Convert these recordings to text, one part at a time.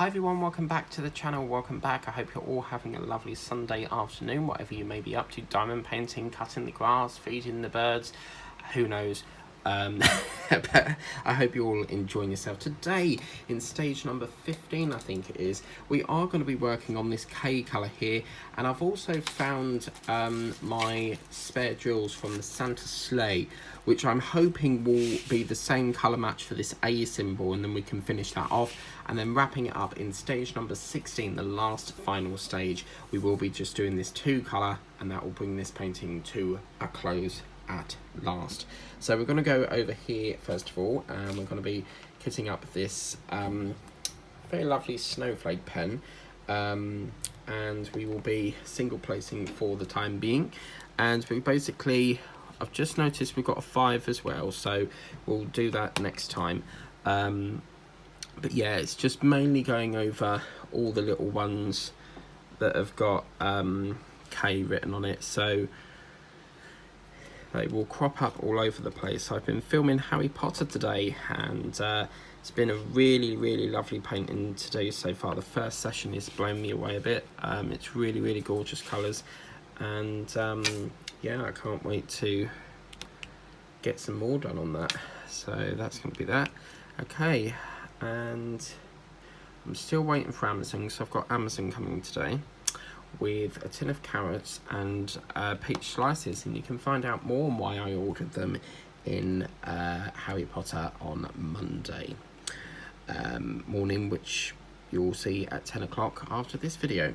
Hi everyone, welcome back to the channel, welcome back. I hope you're all having a lovely Sunday afternoon, whatever you may be up to, diamond painting, cutting the grass, feeding the birds, who knows. But I hope you're all enjoying yourself. Today, in stage number 15, I think it is, we are going to be working on this K colour here, and I've also found my spare drills from the Santa sleigh, which I'm hoping will be the same colour match for this A symbol, and then we can finish that off. And then wrapping it up in stage number 16, the last final stage, we will be just doing this 2 colour, and that will bring this painting to a close at last. So we're going to go over here first of all, and we're going to be kitting up this very lovely snowflake pen, and we will be single placing for the time being. And we basically, I've just noticed we've got a 5 as well, so we'll do that next time. But yeah, it's just mainly going over all the little ones that have got K written on it, so they will crop up all over the place. I've been filming Harry Potter today, and it's been a really lovely painting to do so far. The first session is blowing me away a bit. It's really gorgeous colours, and yeah, I can't wait to get some more done on that. So that's going to be that. Okay, and I'm still waiting for Amazon, so I've got Amazon coming today with a tin of carrots and peach slices, and you can find out more on why I ordered them in Harry Potter on Monday morning, which you'll see at 10 o'clock after this video.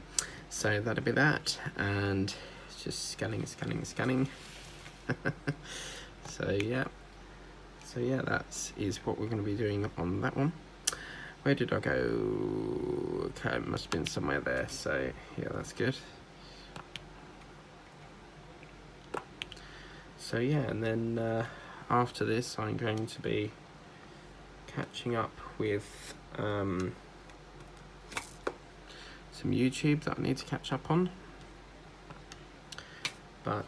So that'll be that, and it's just scanning. So yeah, that is what we're going to be doing on that one. Where did I go? Okay, it must have been somewhere there, so yeah, that's good. So yeah, and then after this I'm going to be catching up with some YouTube that I need to catch up on. But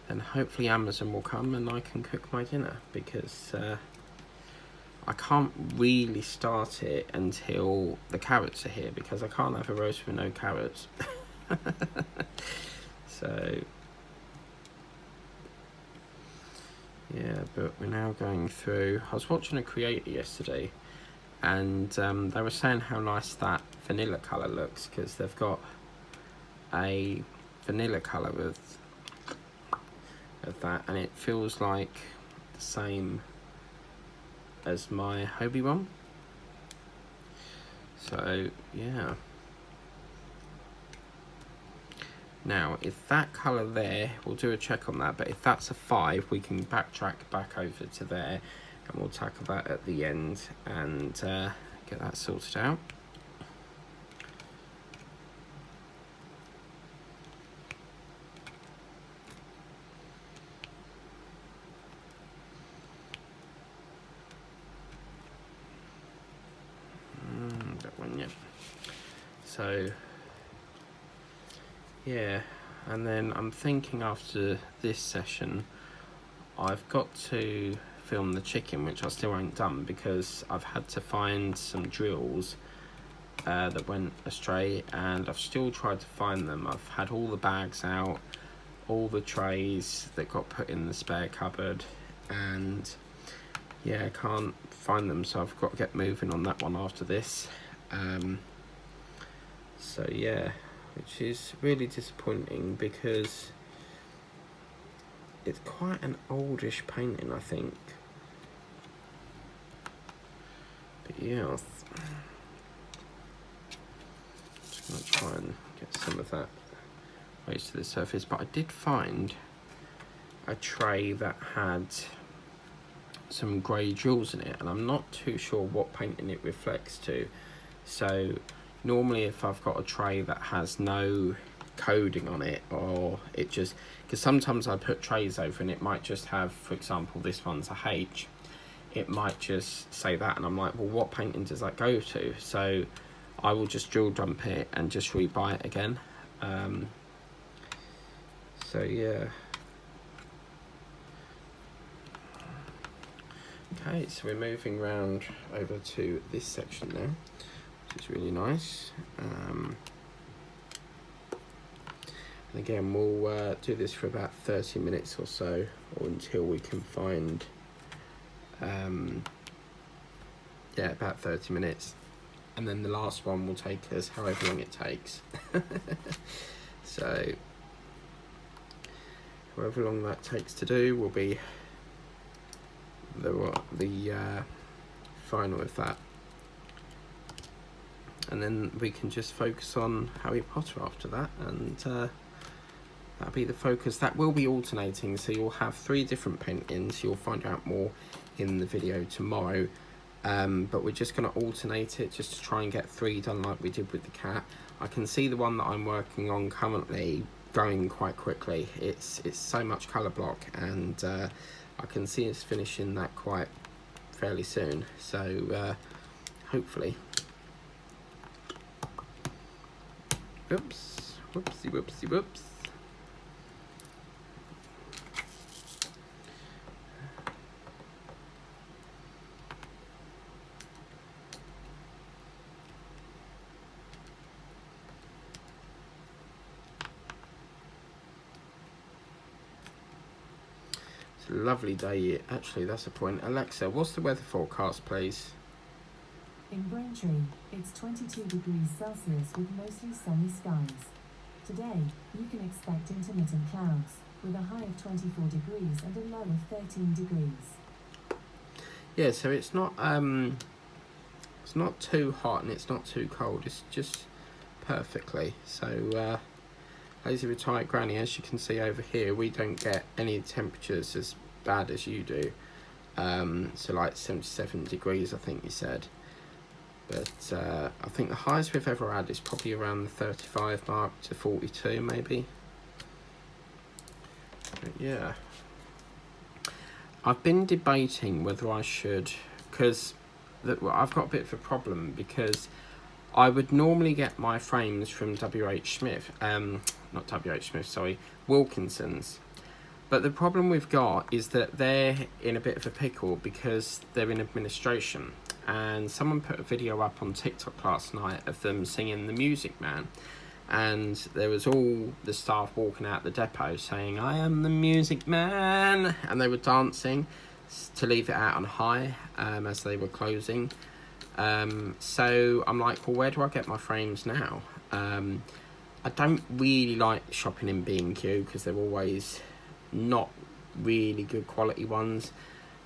then hopefully Amazon will come and I can cook my dinner, because I can't really start it until the carrots are here, because I can't have a roast with no carrots. So yeah, but we're now going through. I was watching a creator yesterday, and they were saying how nice that vanilla colour looks, because they've got a vanilla colour of that, and it feels like the same as my Hobie one. So yeah, now if that colour there, we'll do a check on that, but if that's a 5, we can backtrack back over to there, and we'll tackle that at the end and get that sorted out. So yeah, and then I'm thinking after this session I've got to film the chicken, which I still ain't done, because I've had to find some drills that went astray, and I've still tried to find them. I've had all the bags out, all the trays that got put in the spare cupboard, and yeah, I can't find them, so I've got to get moving on that one after this. So yeah, which is really disappointing, because it's quite an oldish painting, I think. But yeah, just going to try and get some of that raised to the surface. But I did find a tray that had some grey jewels in it, and I'm not too sure what painting it reflects to. So normally if I've got a tray that has no coding on it, or it just, because sometimes I put trays over and it might just have, for example, this one's a H, it might just say that, and I'm like, well, what painting does that go to? So I will just drill dump it and just rebuy it again. So yeah, Okay, so we're moving round over to this section now, which is really nice. And again, we'll do this for about 30 minutes or so, or until we can find, yeah, about 30 minutes. And then the last one will take us however long it takes. So, however long that takes to do will be the final of that. And then we can just focus on Harry Potter after that, and that'll be the focus. That will be alternating, so you'll have 3 different paintings. You'll find out more in the video tomorrow, but we're just going to alternate it just to try and get 3 done like we did with the cat. I can see the one that I'm working on currently going quite quickly. It's so much colour block, and I can see us finishing that quite fairly soon, so hopefully. Oops, whoopsie whoopsie whoops. It's a lovely day. Actually, that's a point. Alexa, what's the weather forecast, please? In Braintree, it's 22 degrees Celsius with mostly sunny skies. Today, you can expect intermittent clouds, with a high of 24 degrees and a low of 13 degrees. Yeah, so it's not too hot and it's not too cold. It's just perfectly. So, Lazy Retired Granny, as you can see over here, we don't get any temperatures as bad as you do. So like 77 degrees, I think you said. But I think the highest we've ever had is probably around the 35 mark to 42 maybe. But yeah. I've been debating whether I should, because I've got a bit of a problem, because I would normally get my frames from W.H. Smith, not W.H. Smith, sorry, Wilkinson's. But the problem we've got is that they're in a bit of a pickle because they're in administration. And someone put a video up on TikTok last night of them singing The Music Man. And there was all the staff walking out the depot saying, "I am the Music Man." And they were dancing to leave it out on high as they were closing. So I'm like, well, where do I get my frames now? I don't really like shopping in B&Q because they're always not really good quality ones.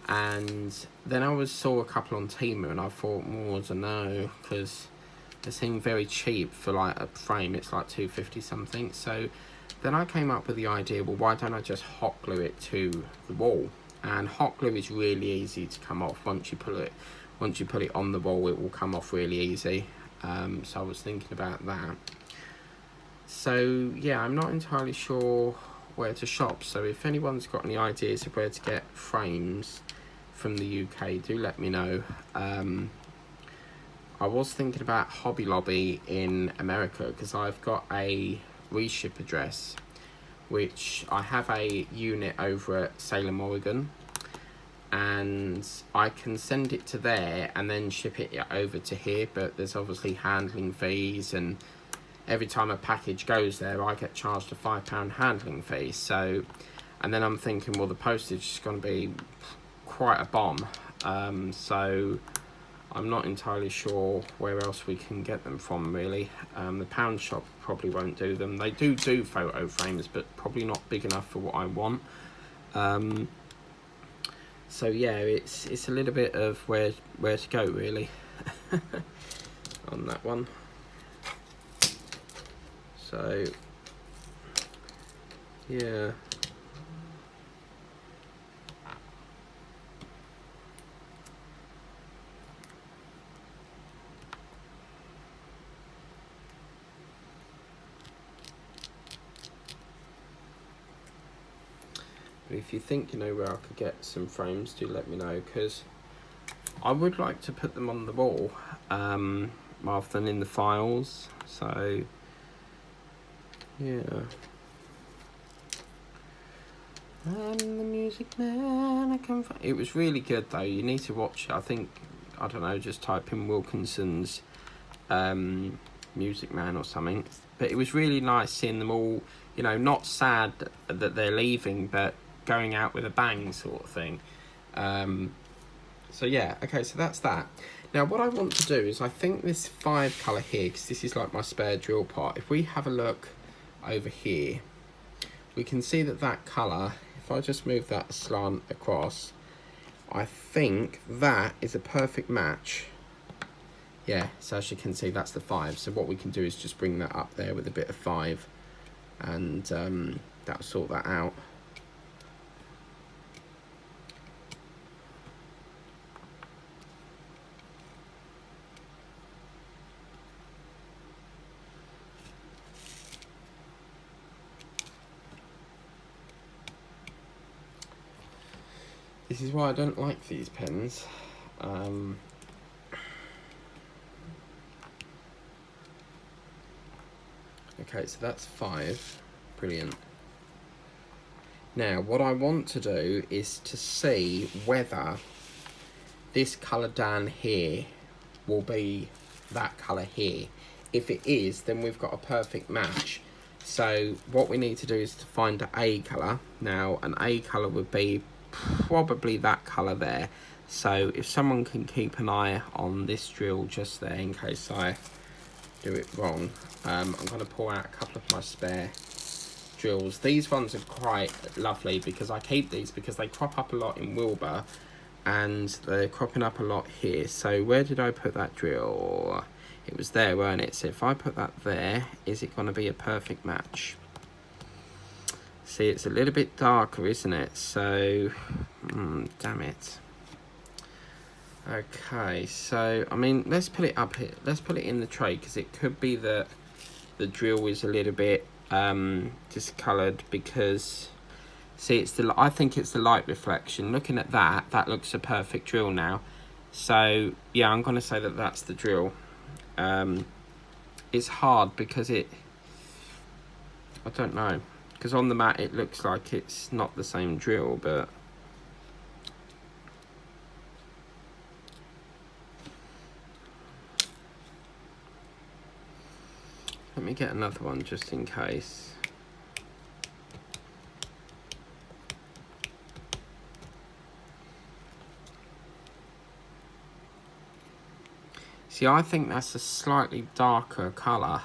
And then I saw a couple on Temu and I thought, well, I don't know, because they seem very cheap for like a frame. It's like $2.50 something. So then I came up with the idea, well, why don't I just hot glue it to the wall? And hot glue is really easy to come off. Once you put it on the wall, it will come off really easy. So I was thinking about that. So yeah, I'm not entirely sure where to shop. So if anyone's got any ideas of where to get frames from the UK, do let me know. I was thinking about Hobby Lobby in America because I've got a reship address, which I have a unit over at Salem, Oregon, and I can send it to there and then ship it over to here, but there's obviously handling fees, and every time a package goes there I get charged a £5 handling fee. So, and then I'm thinking, well, the postage is going to be quite a bomb, so I'm not entirely sure where else we can get them from, really. The pound shop probably won't do them. They do photo frames, but probably not big enough for what I want. So yeah, it's a little bit of where to go, really, on that one. So yeah. But if you think you know where I could get some frames, do let me know, because I would like to put them on the wall rather than in the files. So yeah. I'm the music man. It was really good though. You need to watch it. I think, I don't know, just type in Wilkinson's Music Man or something. But it was really nice seeing them all, you know, not sad that they're leaving, but going out with a bang sort of thing. So yeah, okay, so that's that. Now what I want to do is, I think this 5 colour here, because this is like my spare drill part, if we have a look over here, we can see that that colour, if I just move that slant across, I think that is a perfect match. Yeah, so as you can see, that's the 5. So what we can do is just bring that up there with a bit of 5, and that'll sort that out. This is why I don't like these pens. Okay, so that's 5. Brilliant. Now, what I want to do is to see whether this colour down here will be that colour here. If it is, then we've got a perfect match. So what we need to do is to find an A colour. Now, an A colour would be probably that colour there. So if someone can keep an eye on this drill just there in case I do it wrong. I'm going to pull out a couple of my spare drills. These ones are quite lovely because I keep these because they crop up a lot in Wilbur and they're cropping up a lot here. So where did I put that drill? It was there, weren't it? So if I put that there, is it going to be a perfect match? See, it's a little bit darker, isn't it? So, damn it. Okay, so, I mean, let's put it up here. Let's put it in the tray because it could be that the drill is a little bit discoloured because, see, I think it's the light reflection. Looking at that, that looks a perfect drill now. So, yeah, I'm going to say that that's the drill. It's hard because I don't know. Because on the mat it looks like it's not the same drill, but let me get another one just in case. See, I think that's a slightly darker colour.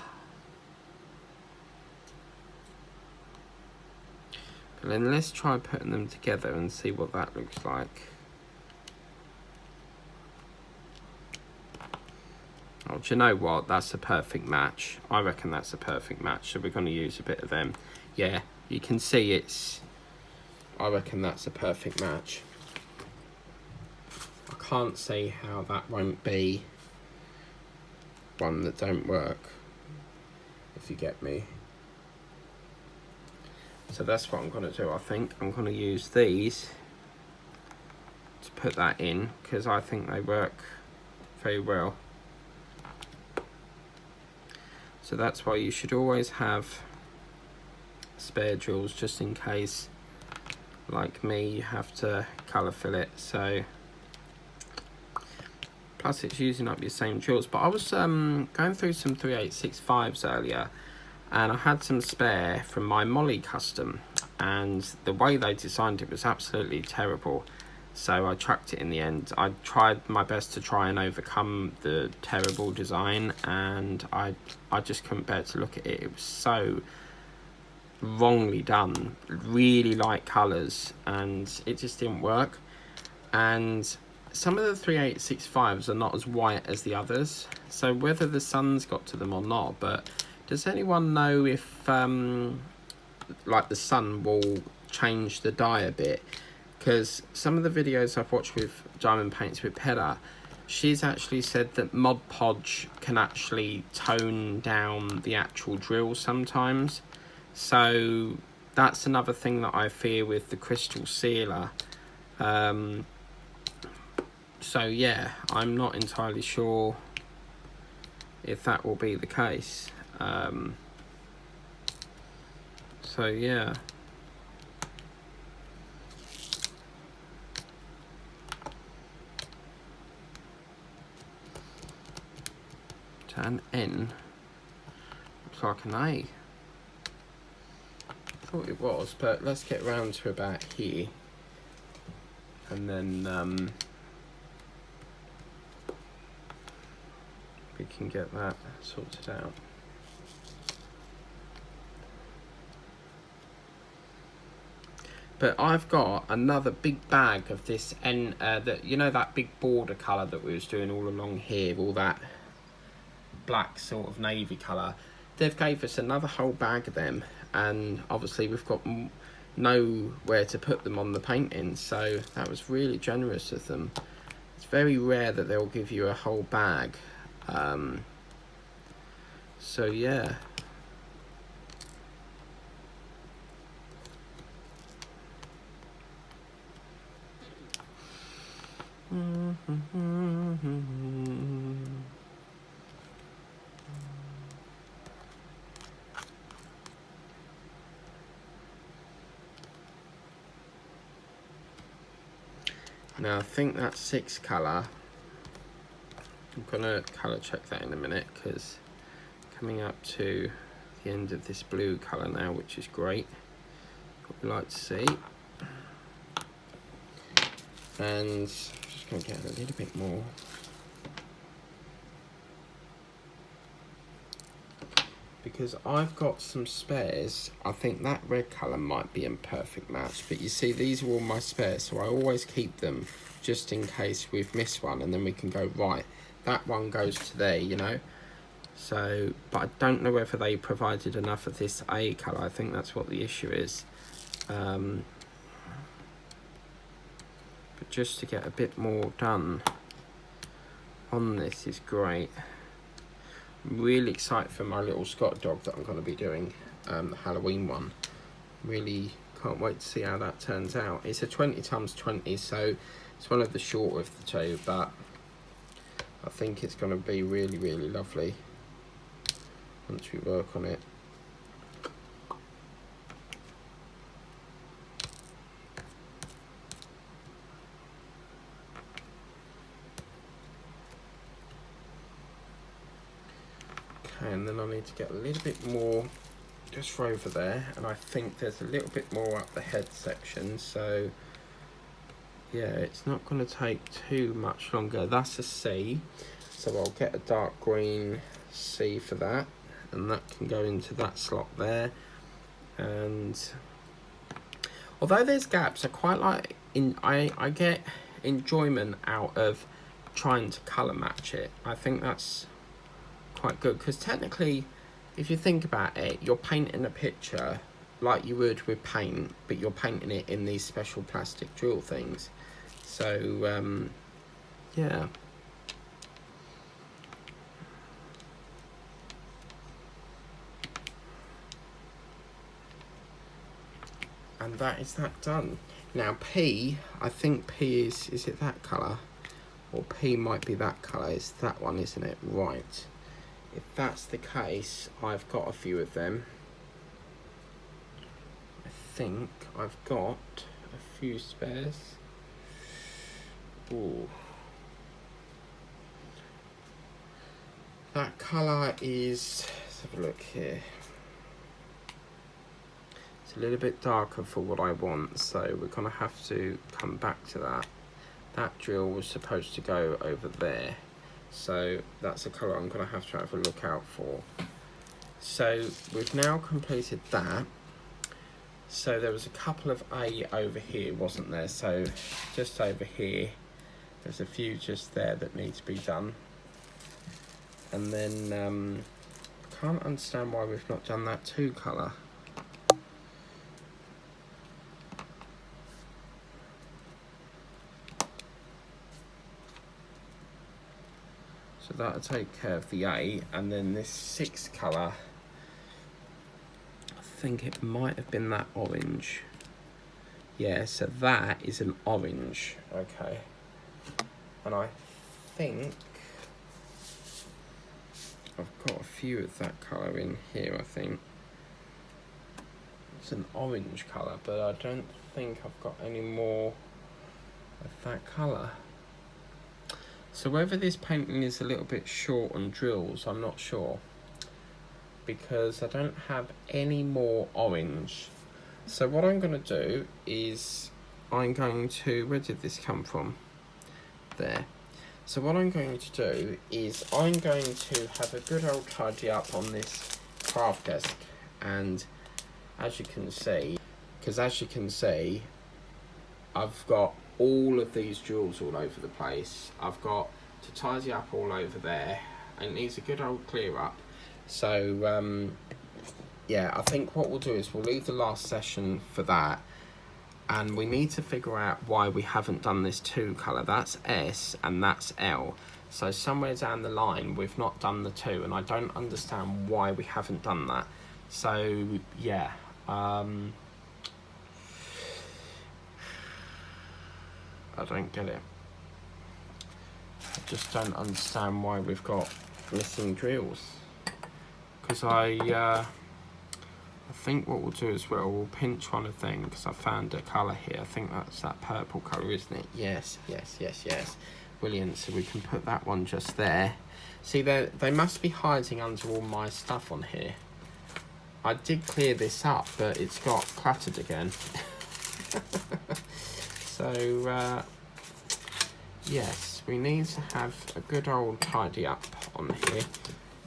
But then let's try putting them together and see what that looks like. Oh, do you know what? That's a perfect match. I reckon that's a perfect match. So we're going to use a bit of them. Yeah, you can see I reckon that's a perfect match. I can't see how that won't be one that don't work, if you get me. So that's what I'm going to do. I think I'm going to use these to put that in because I think they work very well. So that's why you should always have spare drills just in case, like me, you have to colour fill it. So plus it's using up your same drills. But I was going through some 3865s earlier and I had some spare from my Molly custom and the way they designed it was absolutely terrible. So I chucked it in the end. I tried my best to try and overcome the terrible design and I just couldn't bear to look at it. It was so wrongly done, really light colours, and it just didn't work. And some of the 3865s are not as white as the others, so whether the sun's got to them or not, but does anyone know if like the sun will change the dye a bit? Because some of the videos I've watched with Diamond Paints with Pella, she's actually said that Mod Podge can actually tone down the actual drill sometimes. So that's another thing that I fear with the crystal sealer. So yeah, I'm not entirely sure if that will be the case. So yeah. to an N. Looks like an A. Thought it was, but let's get round to about here, and then we can get that sorted out. But I've got another big bag of this that, you know, that big border colour that we was doing all along here, all that black sort of navy colour. They've gave us another whole bag of them, and obviously we've got nowhere to put them on the painting, so that was really generous of them. It's very rare that they'll give you a whole bag. So yeah. Now I think that's 6 colour. I'm gonna colour check that in a minute, because coming up to the end of this blue colour now, which is great. What we like to see. And I'm just going to get a little bit more. Because I've got some spares. I think that red colour might be a perfect match. But you see, these are all my spares, so I always keep them just in case we've missed one, and then we can go, right, that one goes to there, you know. So, but I don't know whether they provided enough of this A colour. I think that's what the issue is. But just to get a bit more done on this is great. I'm really excited for my little Scott dog that I'm going to be doing, the Halloween one. Really can't wait to see how that turns out. It's a 20x20, so it's one of the shorter of the two, but I think it's going to be really, really lovely once we work on it. Okay, and then I need to get a little bit more just for over there, and I think there's a little bit more up the head section, so yeah, it's not going to take too much longer. That's a C, so I'll get a dark green C for that, and that can go into that slot there. And although there's gaps, I quite like I get enjoyment out of trying to colour match it. I think that's quite good, because technically, if you think about it, you're painting a picture like you would with paint, but you're painting it in these special plastic drill things. So yeah. And that is that done. Now P, I think P is it that colour? Or P might be that colour. It's that one, isn't it? Right. If that's the case, I've got a few of them. I think I've got a few spares. Ooh. That colour is, let's have a look here. It's a little bit darker for what I want, so we're gonna have to come back to that. That drill was supposed to go over there, so that's a colour I'm gonna have to have a look out for. So we've now completed that. So there was a couple of A over here, wasn't there? So just over here, there's a few just there that need to be done. And then I can't understand why we've not done that 2 colour. So that'll take care of the A, and then this 6 colour, I think it might have been that orange. Yeah, so that is an orange, okay. And I think I've got a few of that colour in here, I think. It's an orange colour, but I don't think I've got any more of that colour. So whether this painting is a little bit short on drills, I'm not sure, because I don't have any more orange. So what I'm going to do is I'm going to, where did this come from? There. So what I'm going to do is I'm going to have a good old tidy up on this craft desk, and as you can see, I've got all of these jewels all over the place. I've got to tidy up all over there, and it needs a good old clear up. So yeah, I think what we'll do is we'll leave the last session for that, and we need to figure out why we haven't done this 2 colour. That's S and that's L. So somewhere down the line we've not done the 2, and I don't understand why we haven't done that. So yeah, I don't get it. I just don't understand why we've got missing drills. Because I think what we'll do is we'll pinch one of them, because I found a colour here. I think that's that purple colour, isn't it? Yes. Brilliant. So we can put that one just there. See, they must be hiding under all my stuff on here. I did clear this up, but it's got cluttered again. So yes, we need to have a good old tidy up on here.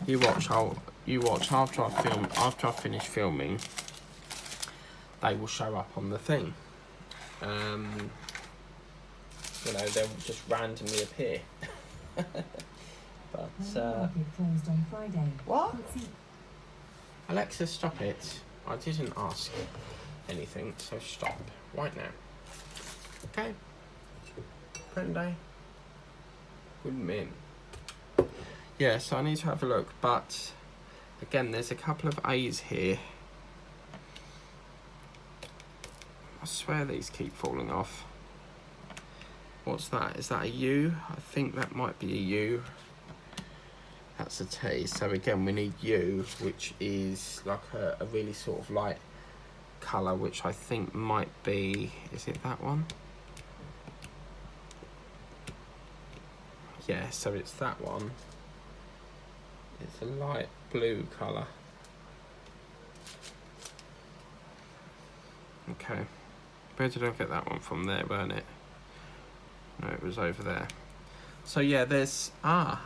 You watch after I finish filming, they will show up on the thing. You know, they'll just randomly appear. But closed on Friday. what? Alexa, stop it. I didn't ask anything, so stop right now. Okay. Print day. Wouldn't mean. Yeah, so I need to have a look, but again, there's a couple of A's here. I swear these keep falling off. What's that? Is that a U? I think that might be a U. That's a T. So again, we need U, which is like a really sort of light colour, which I think might be, is it that one? Yeah, so it's that one. It's a light blue colour. Okay. Where did I get that one from? There, weren't it? No, it was over there. So yeah, there's Yeah,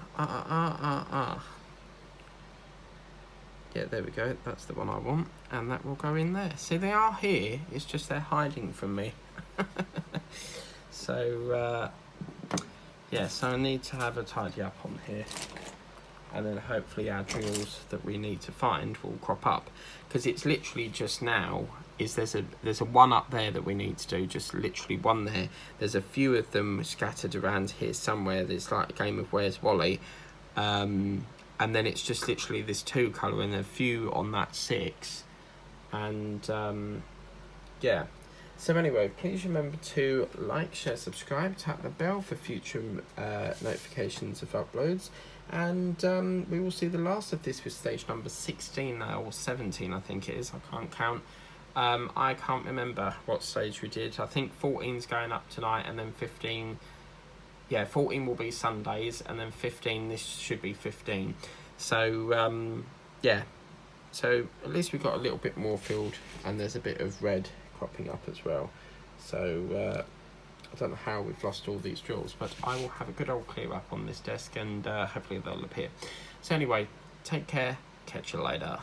there we go. That's the one I want, and that will go in there. See, they are here. It's just they're hiding from me. So yeah, so I need to have a tidy up on here, and then hopefully our drills that we need to find will crop up, because it's literally just now is there's a one up there that we need to do, just literally one there. There's a few of them scattered around here somewhere. There's like a game of Where's Wally, and then it's just literally this 2 colour and a few on that 6, and yeah. So anyway, please remember to like, share, subscribe, tap the bell for future notifications of uploads, and we will see the last of this with stage number 16 or 17, I think it is. I can't count. I can't remember what stage we did. I think 14's going up tonight, and then 15. Yeah, 14 will be Sundays, and then 15, this should be 15. So yeah, so at least we've got a little bit more filled, and there's a bit of red cropping up as well. So I don't know how we've lost all these drills, but I will have a good old clear up on this desk, and hopefully they'll appear. So anyway, take care, catch you later.